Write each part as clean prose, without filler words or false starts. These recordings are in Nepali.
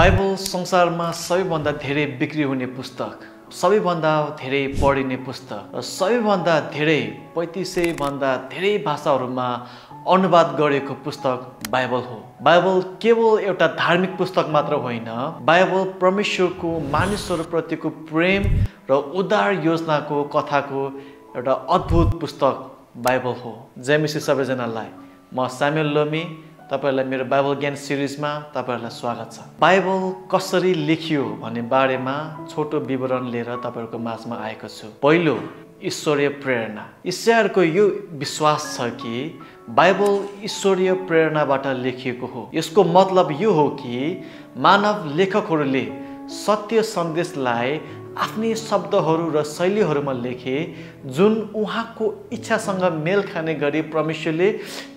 बाइबल संसारमा सबैभन्दा धेरै बिक्री हुने पुस्तक, सबैभन्दा धेरै पढिने पुस्तक र सबैभन्दा धेरै 3500 भन्दा धेरै भाषाहरूमा अनुवाद गरेको पुस्तक बाइबल हो। बाइबल केवल एउटा धार्मिक पुस्तक मात्र होइन, बाइबल परमेश्वरको मानिसहरूप्रतिको प्रेम र उद्धार योजनाको कथाको एउटा अद्भुत पुस्तक बाइबल हो। जय मसीह सबैजनालाई। म सामुएल लोमी, तपाईहरुलाई मेरो बाइबल ज्ञान सिरिजमा तपाईहरुलाई स्वागत छ। बाइबल कसरी लेखियो भन्ने बारेमा छोटो विवरण लिएर तपाईहरुको माझमा आएको छु। पहिलो, ईश्वरीय प्रेरणा। ईसाईहरुको यो विश्वास छ कि बाइबल ईश्वरीय प्रेरणाबाट लेखिएको हो। यसको मतलब यो हो कि मानव लेखकहरूले सत्य सन्देशलाई आफ्नै शब्दहरू र शैलीहरूमा लेखे, जुन उहाँको इच्छासँग मेल खाने गरी परमेश्वरले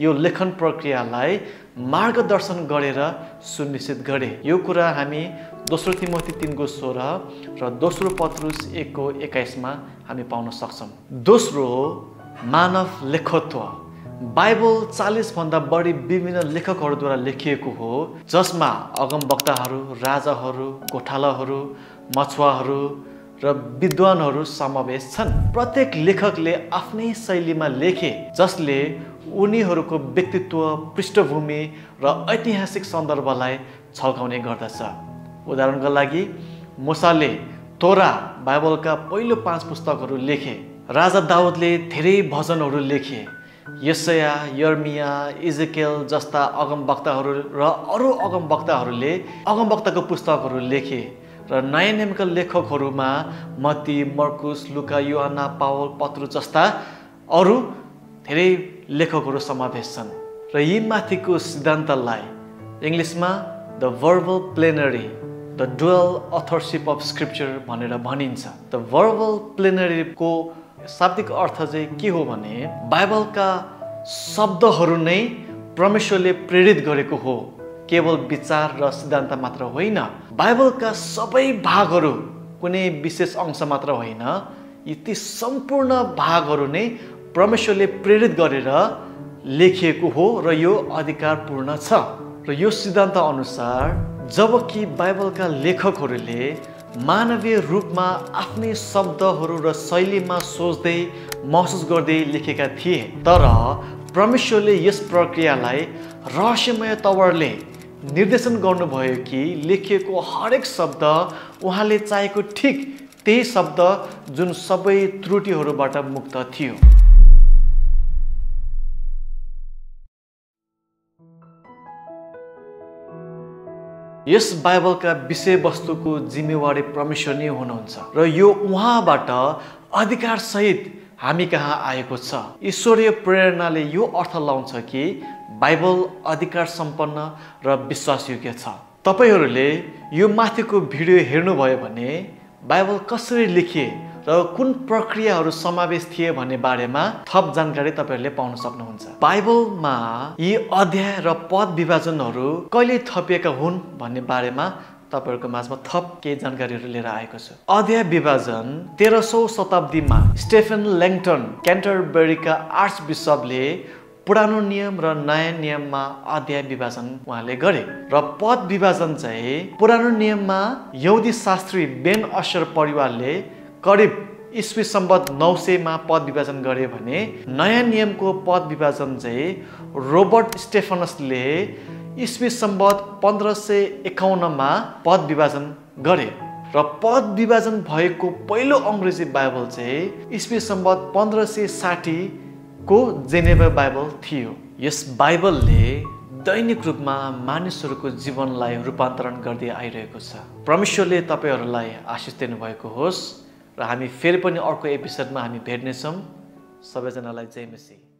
यो लेखन प्रक्रियालाई मार्गदर्शन गरेर सुनिश्चित गरे। यो कुरा हामी दोस्रो तिमोथी 3:16 र दोस्रो पत्रुस 1:21 मा हामी पाउन सक्छौं। दोस्रो, मानव लेखत्व। बाइबल 40 भन्दा बढी विभिन्न लेखकहरूद्वारा लेखिएको हो, जसमा अगमवक्ताहरू, राजाहरू, गोठालाहरू, मछुवाहरू र विद्वानहरू समावेश छन्। प्रत्येक लेखकले आफ्नै शैलीमा लेखे, जसले उनीहरूको व्यक्तित्व, पृष्ठभूमि र ऐतिहासिक सन्दर्भलाई झल्काउने गर्दछ। उदाहरणका लागि, मूसाले तोरा, बाइबलका पहिलो 5 पुस्तकहरू लेखे। राजा दाउदले धेरै भजनहरू लेखे। यशाया, यर्मिया, इजेकियल जस्ता अगमवक्ताहरू र अरू अगमवक्ताहरूले अगमवक्ताको पुस्तकहरू लेखे। र नयाँ नियमका लेखकहरूमा मत्ती, मर्कुस, लुका, योहन्ना, पावल, पत्रुस जस्ता अरू धेरै लेखकहरू समावेश छन्। र यी माथिको सिद्धान्तलाई इङ्ग्लिसमा the verbal plenary, the dual authorship of scripture भनेर भनिन्छ। द भर्बल प्लेनरीको शाब्दिक अर्थ चाहिँ के हो भने, बाइबलका शब्दहरू नै परमेश्वरले प्रेरित गरेको हो, केवल विचार र सिद्धान्त मात्र होइन। बाइबलका सबै भागहरू कुनै विशेष अंश मात्र होइन, ती सम्पूर्ण भागहरू नै परमेश्वरले प्रेरित गरेर लेखिएको हो र यो अधिकारपूर्ण छ। र यो सिद्धान्त अनुसार जबकि बाइबलका लेखकहरूले मानवीय रूपमा आफ्नै शब्दहरू र शैलीमा सोच्दै महसुस गर्दै लेखेका थिए, तर परमेश्वरले यस प्रक्रियालाई रहस्यमय तवरले निर्देशन गर्नुभयो कि लेखिएको हरेक शब्द उहाँले चाहेको ठिक त्यही शब्द जुन सबै त्रुटिहरूबाट मुक्त थियो। यस बाइबलका विषयवस्तुको जिम्मेवारी परमेश्वर नै हुनुहुन्छ र यो उहाँबाट अधिकार सहित हामी कहाँ आएको छ। ईश्वरीय प्रेरणाले यो अर्थ लाउँछ कि बाइबल अधिकार सम्पन्न र विश्वासयोग्य छ। तपाईहरूले यो माथिको भिडियो हेर्नुभयो भने बाइबल कसरी लेखिए र कुन प्रक्रियाहरू समावेश थिए भन्ने बारेमा थप जानकारी तपाईहरूले पाउन सक्नुहुन्छ। बाइबलमा यी अध्याय र पद विभाजनहरू कहिले थपिएका हुन् भन्ने बारेमा तपाईहरूको माझमा थप केही जानकारीहरू लिएर आएको छु। अध्याय विभाजन 1300 शताब्दीमा स्टेफन ल्याङ्टन क्यान्टरबरीका आर्च बिशपले पुरानो नियम र नयाँ नियममा अध्याय विभाजन उहाँले गरे। र पद विभाजन चाहिँ पुरानो नियममा यहुदी शास्त्री बेन अशर परिवारले करिब ईस्वी सम्बत 900 मा पद विभाजन गरे भने नयाँ नियमको पद विभाजन चाहिँ रोबर्ट स्टेफनसले ईस्वी सम्बत 1551 मा पद विभाजन गरे। र पद विभाजन भएको पहिलो अङ्ग्रेजी बाइबल चाहिँ ईस्वी सम्बत 1560 को जेनेभा बाइबल थियो। यस बाइबलले दैनिक रूपमा मानिसहरूको जीवनलाई रूपान्तरण गर्दै आइरहेको छ। परमेश्वरले तपाईहरूलाई आशिष दिनुभएको होस् र हामी फेरि पनि अर्को एपिसोडमा हामी भेट्नेछौँ। सबैजनालाई जय मसीह।